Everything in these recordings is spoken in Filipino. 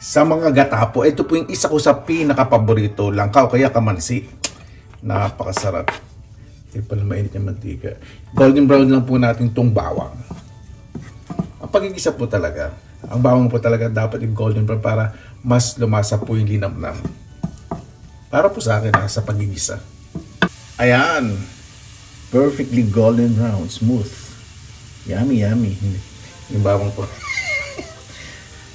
Sa mga gata po, ito po yung isa ko sa pinaka-paborito, langka o kaya kamansi. Napakasarap. Hindi pala mainit yung mantika. Golden brown lang po natin itong bawang. Ang pagigisa po talaga, ang bawang po talaga dapat yung golden brown para mas lumasa po yung linamnam. Para po sa akin sa pagigisa. Ayan. Perfectly golden brown, smooth. Yummy, yummy. Yung bawang po.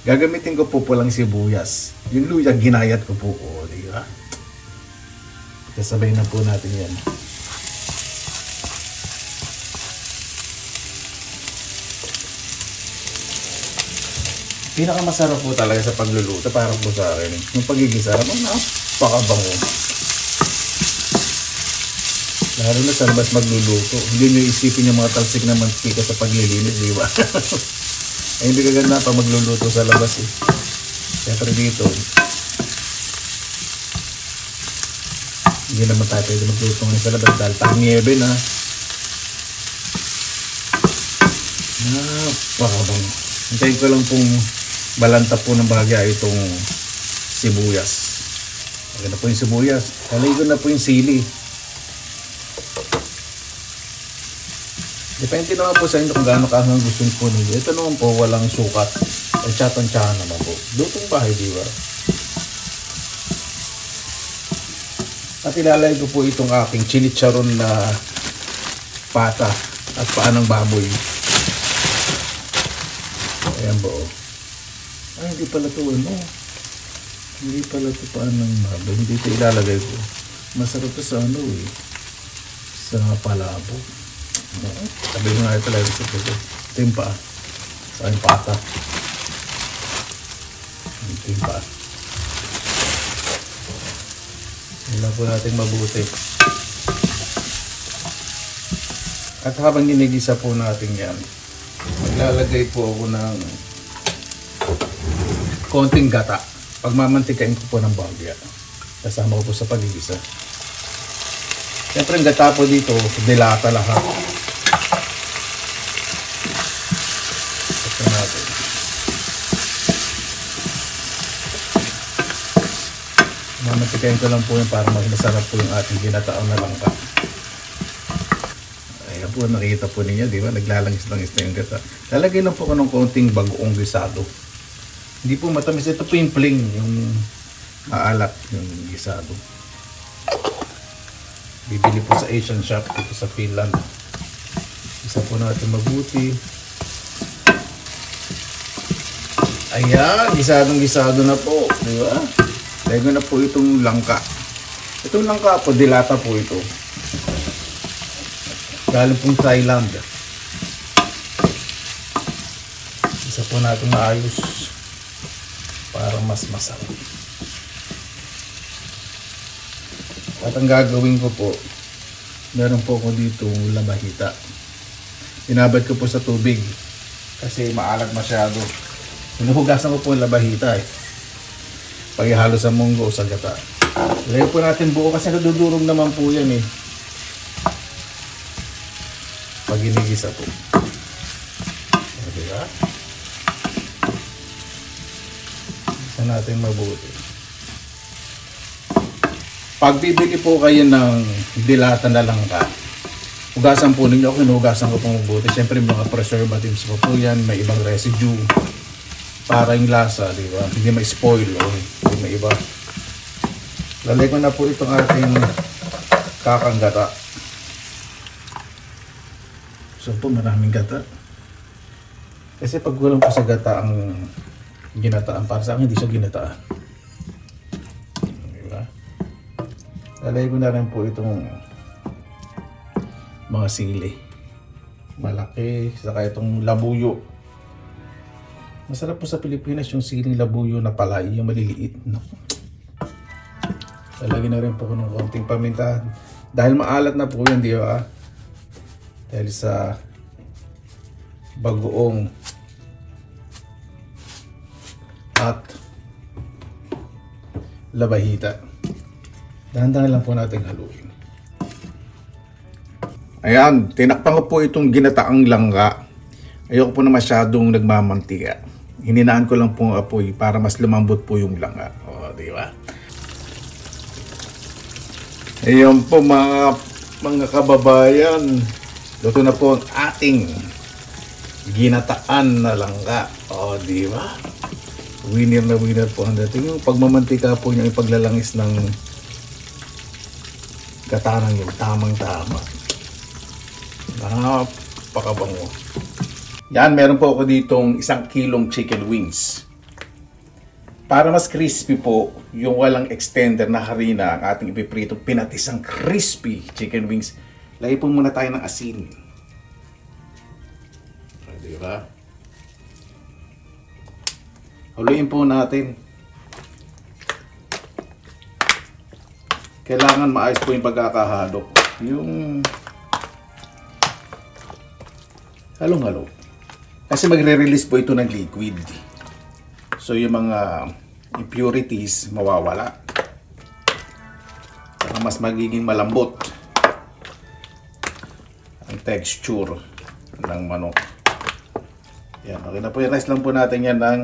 Gagamitin ko po lang sibuyas. Yung luya, ginayat ko po. O, di ba? Kasabay na po natin yan. Pinakamasarap po talaga sa pagluluto, para po sa akin. Yung pagigisa, napakabango. Lalo na sa labas magluluto. Hindi nyo isipin yung mga talsik na mantika sa paglilinis, di ba? Ay, hindi kaganda pa magluluto sa labas eh. Siyempre dito, hindi naman tayo pwede magluto ngayon sa labas dahil tag-niebe na. Napakabang. Hintayin ko lang pong balanta po ng bahagya itong sibuyas. Lagyan na po yung sibuyas. Halay ko na po yung sili. Depende naman po sa inyo kung gaano kahang gusto po ninyo. Ito naman po walang sukat. At tsatan-tsahan naman po. Lutong bahay, di ba? At ilalagay ko po itong aking chinicharon na pata at paa ng baboy. Ayan po. Ay, hindi pala ito ano. Hindi pala ito paa ng baboy. Hindi ito ilalagay ko. Masarap ito sa ano eh. Sa palabo. Sabi ko nga ito talaga sa ito. Ito yung paa. Sa aking pata. Ito yung paa. Hilang po natin mabuti. At habang ginigisa po natin yan, maglalagay po ako ng konting gata. Pagmamantikain ko po ng bagya. Kasama ko po sa pagigisa. Siyempre ang gata po dito, dilata lahat. Ito natin. Mamantikain ko lang po yun para mas masarap po yung ating ginataang na langka. Ayan po, nakita po ninyo, di ba? Naglalangis-langis na yung gata. Lalagay lang po ko ng konting bagoong gisado. Hindi po matamis. Ito po yung pling, yung maalat, yung gisado. Bibili po sa Asian shop dito sa Finland. Isa po natin mabuti. Ayan, gisadong-gisado na po. Di ba? Lagyan na po itong langka. Itong langka po, dilata po ito. Galing pong Thailand. Isa po natin maayos para mas masarap. At ang gagawin ko po, meron po ako dito labahita. Inabad ko po sa tubig kasi maalat masyado. Hinuhugasan ko po ang labahita eh. Paghihalo sa munggo o sa gata. Lagyan po natin buo kasi nadudurog naman po yan eh. Pag ginigisa po. Diba? Isa natin mabuti. Pag bibili po kayo ng dilata na langka, hugasan po ninyo. Ako hinugasan ko pong mabuti. Siyempre mga preservatives pa po yan. May ibang residue. Para yung lasa, di ba? Hindi ma-spoil o hindi maiba. Lalagay ko na po itong ating kakang gata. So po, maraming gata. Kasi pag walang po sa gata ang ginataan, para sa akin hindi siya ginataan. Di ba? Lalagay ko na rin po itong mga sili. Malaki, saka itong labuyo. Masarap po sa Pilipinas yung siling labuyo na palay, yung maliliit. No? Lalagyan na rin po ko ng konting paminta. Dahil maalat na po yan, di ba? Dahil sa bagoong at labahita. Dahan-dahan lang po natin haluin. Ayan, tinakpan ko po itong ginataang langka. Ayoko po na masyadong nagmamantika. Hininaan ko lang po ang apoy para mas lumambot po yung langa. O, di ba? Ayun po mga kababayan. Luto na po ang ating ginataan na langka. O, di ba? Winner na winner po ang dating. Yung pagmamantika po niya, ipaglalangis ng gatanang yung tamang-tama. Napakabango. Yan, meron po ako ditong 1 kilong chicken wings. Para mas crispy po, yung walang extender na harina ang ating ipiprito, pinatisang crispy chicken wings. Lagay po muna tayo ng asin. Diba? Haluin po natin. Kailangan maayos po yung pagkakahalo. Yung halong-halo. Kasi magre-release po ito ng liquid. So yung mga impurities mawawala. Saka mas magiging malambot ang texture ng manok. Yan, okay na po. I-rest lang po natin yan ng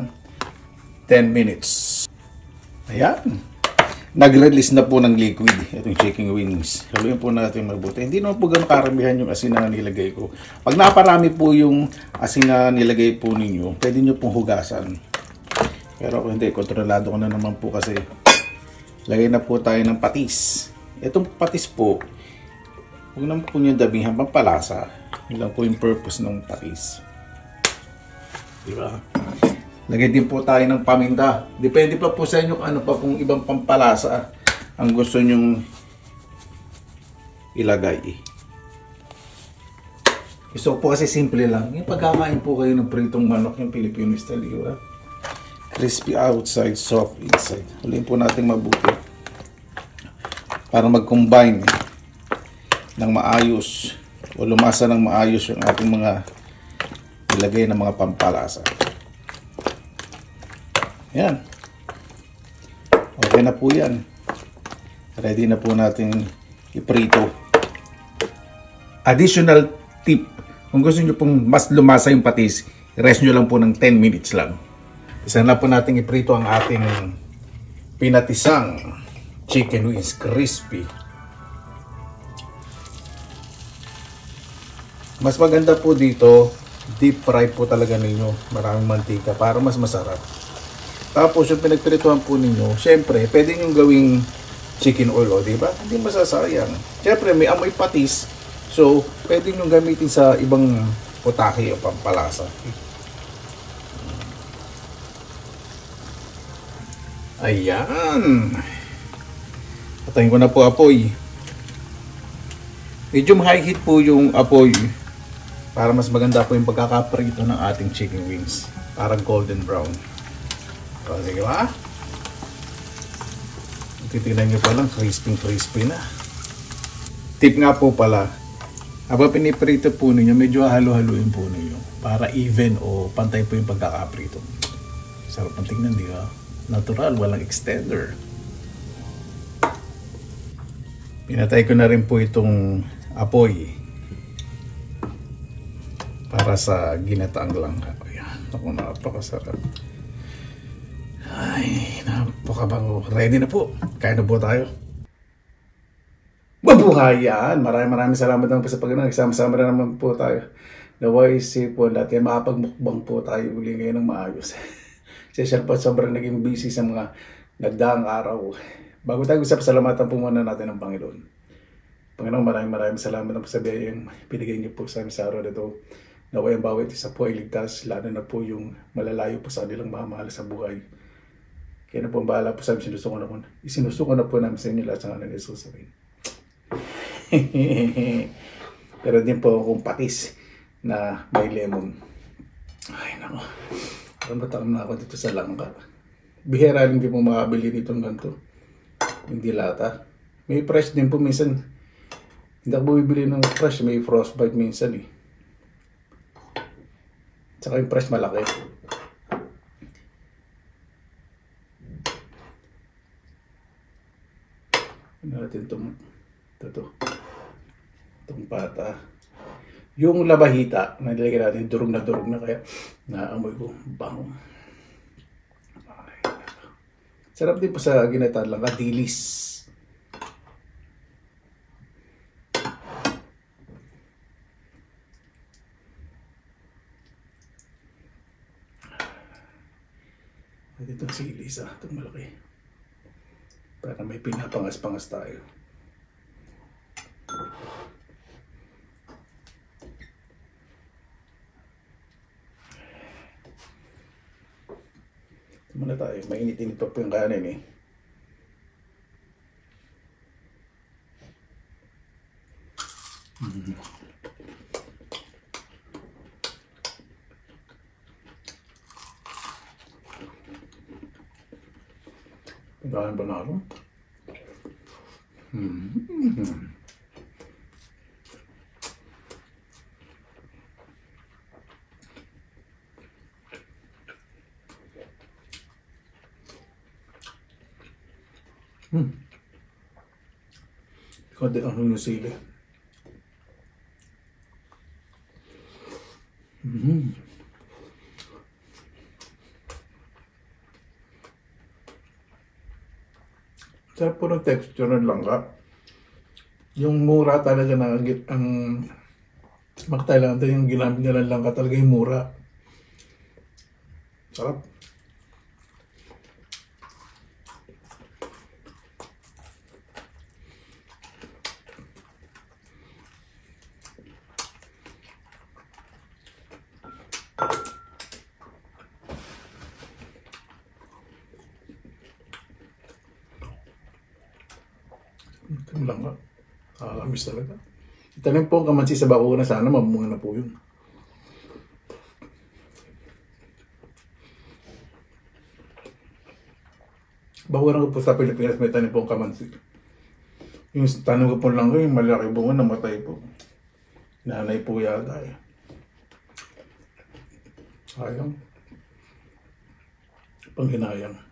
10 minutes. Ayan. Nag-release na po ng liquid itong chicken wings. Haluin po natin mabuti. Hindi naman po ganun karamihan yung asin na nilagay ko. Pag naparami po yung asin na nilagay po ninyo, pwede nyo pong hugasan. Pero kung hindi, kontrolado ko na naman po kasi lagay na po tayo ng patis. Itong patis po, huwag naman po nyo dabihan, pampalasa. Yun lang po yung purpose ng patis. Diba? Lagay din po tayo ng paminta. Depende pa po sa inyo ano pa pong ibang pampalasa ang gusto nyong ilagay. Gusto ko po kasi simple lang. Yung pagkakain po kayo ng pritong manok, yung Filipino style, diba? Crispy outside, soft inside. Huliin po natin mabuti. Para mag-combine ng maayos o lumasa ng maayos yung ating mga ilagay ng mga pampalasa. Yan. Okay na po yan. Ready na po natin iprito. Additional tip. Kung gusto nyo pong mas lumasa yung patis, rest nyo lang po ng 10 minutes lang. Isa na po natin iprito ang ating pinatisang chicken wings. Crispy. Mas maganda po dito, deep fry po talaga ninyo. Maraming mantika para mas masarap. Tapos yung pinagprituhan po ninyo, syempre, pwede nyo gawing chicken oil, o, diba? Hindi masasayang. Syempre, may amoy patis. So, pwede nyo gamitin sa ibang putahe o pampalasa. Ayan. Patayin ko na po apoy. Medium high heat po yung apoy para mas maganda po yung pagkakaprito ng ating chicken wings. Para golden brown. O, sige ba? Titignan nyo pa lang, crispy na. Tip nga po pala, habang piniprito po ninyo, medyo halo-haluin po ninyo para even o pantay po yung pagkakaprito. Sarap ang tingnan, di ba? Natural, walang extender. Pinatay ko na rin po itong apoy para sa ginataang langka. Ayan, ako, napakasarap. Ay, napakabango. Ready na po. Kain na po tayo. Mabuhay yan! Maraming salamat naman po sa pagkakita. Sama-sama na naman po tayo. Naway si po natin makapagmukbang po tayo uli ngayon ng maayos. Siya po sobrang naging busy sa mga nagdaang araw. Bago tayo usap, salamatan po muna natin ang Panginoon. Panginoon, maraming salamat na po sa biyayang pinigay niyo po sa amin sa araw na ito. Naway ang bawat isa po ay ligtas, lalo na po yung malalayo po sa kanilang mamahal sa buhay. Kaya na po ang bahala po sa amin, isinusuko na po namin sa inyo lahat sa ngalan ni Jesus. Pero din po akong patis na may lemon. Ay nako, matakam na ako dito sa langka. Bihira rin din po makabili dito ng ganito. Hindi lata. May fresh din po minsan. Hindi ako bumibili ng fresh, may frostbite minsan eh. Tsaka yung fresh malaki. Natin itong pata. Yung labahita, nilagay natin durog na kaya naamoy ko bango. Sarap din po sa ginataan lang, dilis. At itong sili isa, itong malaki. Para may pinapangas-pangas tayo. Ito muna tayo, mainit-init pa po yung kanin eh. Pagkain panalo. Konti ang yung sili. Sarap po ng texture ng langka. Yung mura talaga na ang Thailand, yung ginamit nila ng langka talaga yung mura. Sarap. Ito lang ba? Nakakamiss talaga. Itanim po ang kamansi sa bako na sana mamunga na po yun. Bakuran ko po sa Pilipinas may tanim po ang kamansi. Yung tanim ko po lang ko, yung malaki bunga namatay po. Nanay po yata eh. Sayang. Panghinayang.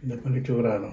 Hindi pa nitsura, no?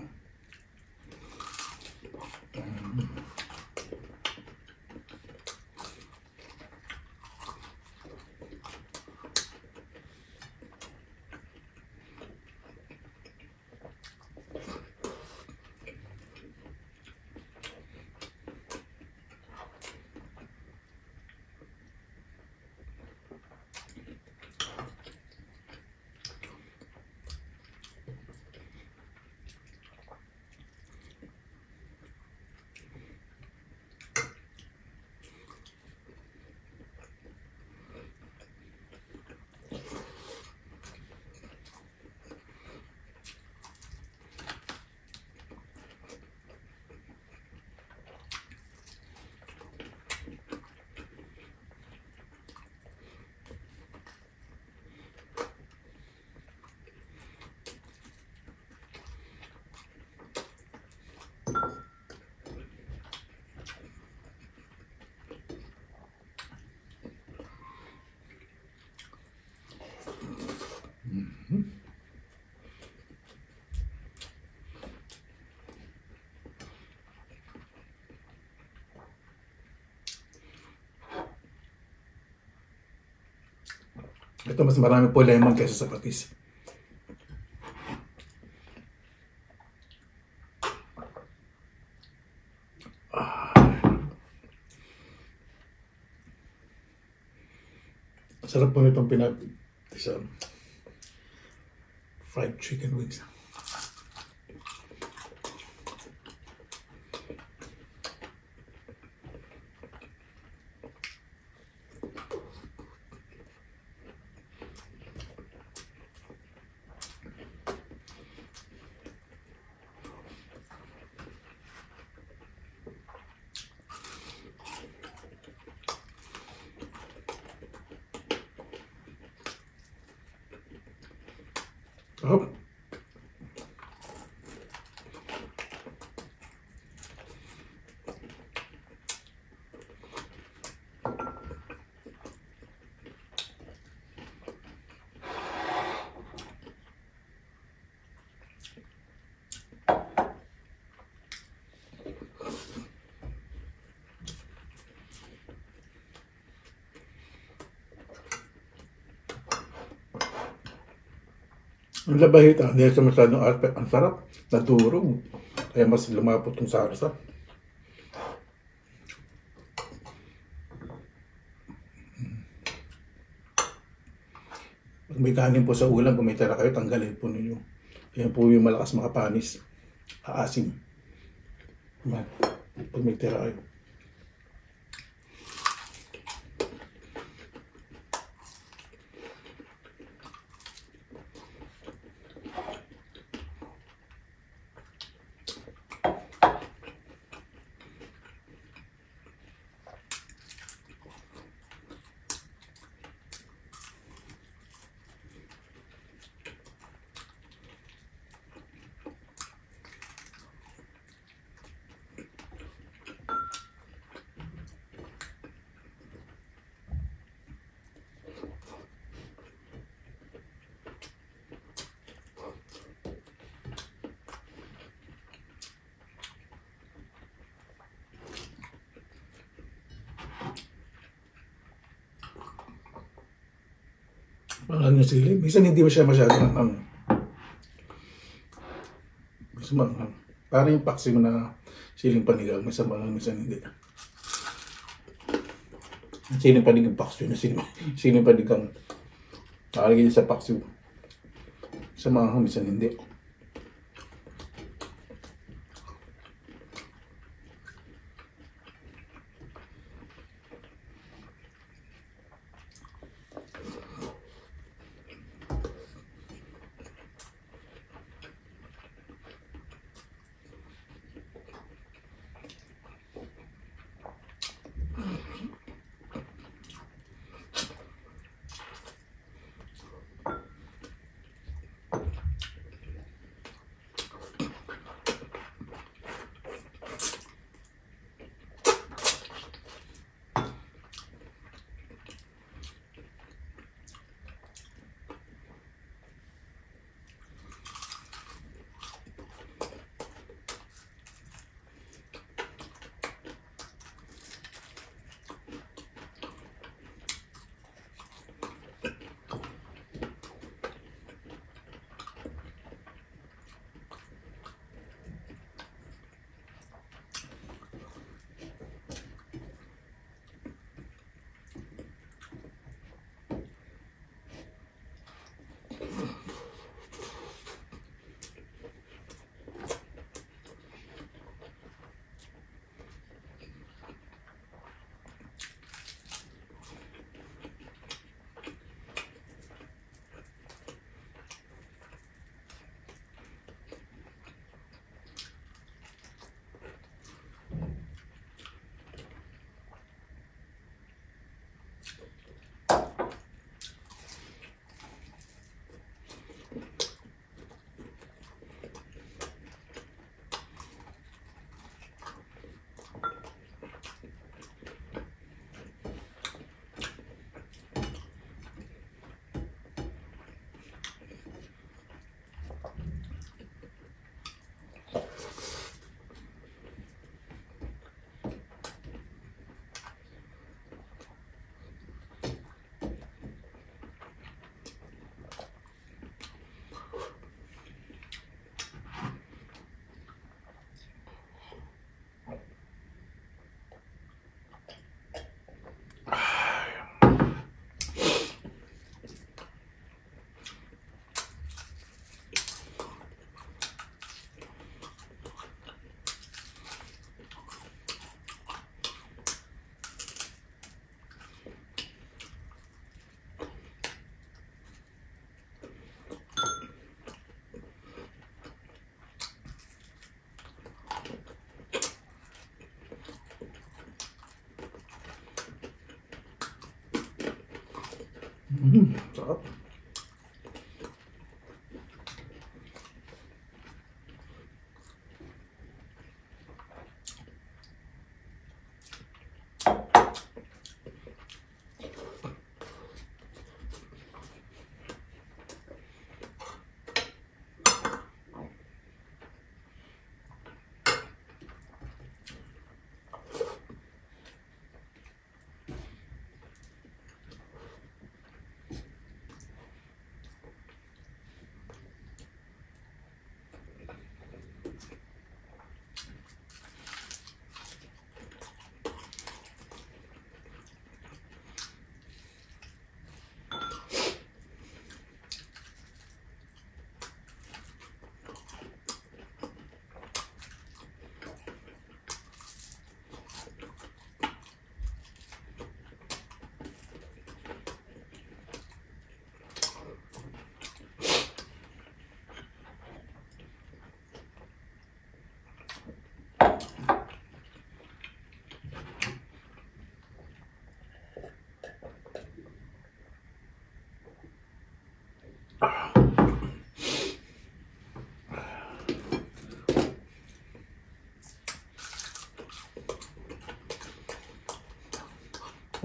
Ito mas marami po lemon kaysa sa patis. Sarap po nitong pinag-isang fried chicken wings. Oh. Ang labahita, hindi siya masyadong aspect. Ang sarap, nadurog. Kaya mas lumapot yung sarsa. Pag may kanin po sa ulam, kung may tira kayo, tanggalin po ninyo. Yan po yung malakas makapanis. Aasim. Pag may tira kayo. Parang yung sili. Minsan hindi mo siya masyadong minsan parang yung paksi mo na siling panigang. Minsan hindi. Siling panigang paksi na siling panigang. Nakalagay niya sa paksi. Sa mga minsan hindi. Sarap.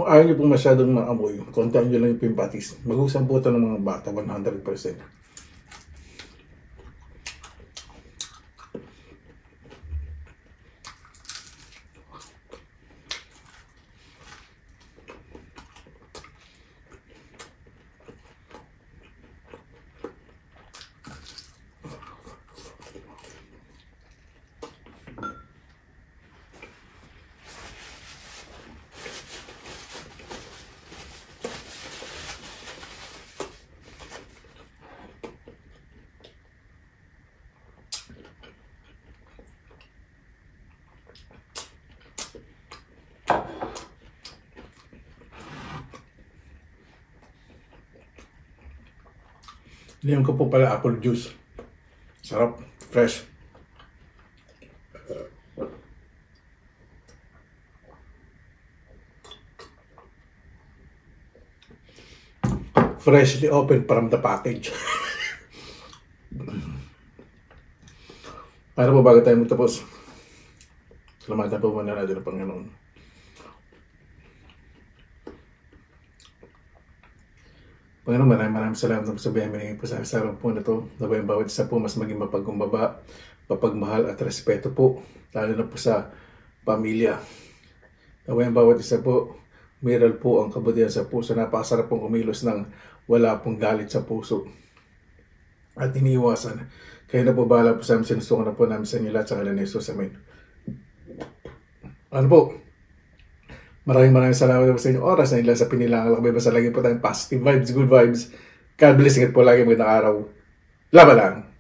Kung ayaw nyo po masyadong maamoy, kontaan nyo lang yung patis. Mag-usang po ito ng mga bata, 100%. Liyan ko po pala apple juice. Sarap, fresh. Freshly opened from the package. Para po bago tayo magtapos, salamatan po muna natin ang Panginoon. Panginoon, maraming salamat na sa biyaya po sa araw po na ito. Naway ang bawat isa po mas maging mapagkumbaba, mapagmahal at respeto po, lalo na po sa pamilya. Naway ang bawat isa po, meral po ang kabutihan sa puso. Napakasarap pong kumilos ng wala pong galit sa puso. At iniiwasan, kayo na po bahala po sa amin, sinusukan na po namin sa inyo lahat sa ngalan ni Jesus. Amen. Ano po? Maraming salamat po sa inyong oras na ilan sa pinilangan. Basta lagi po tayong positive vibes, good vibes. God bless. Ingat po lagi, magandang araw. Laban lang!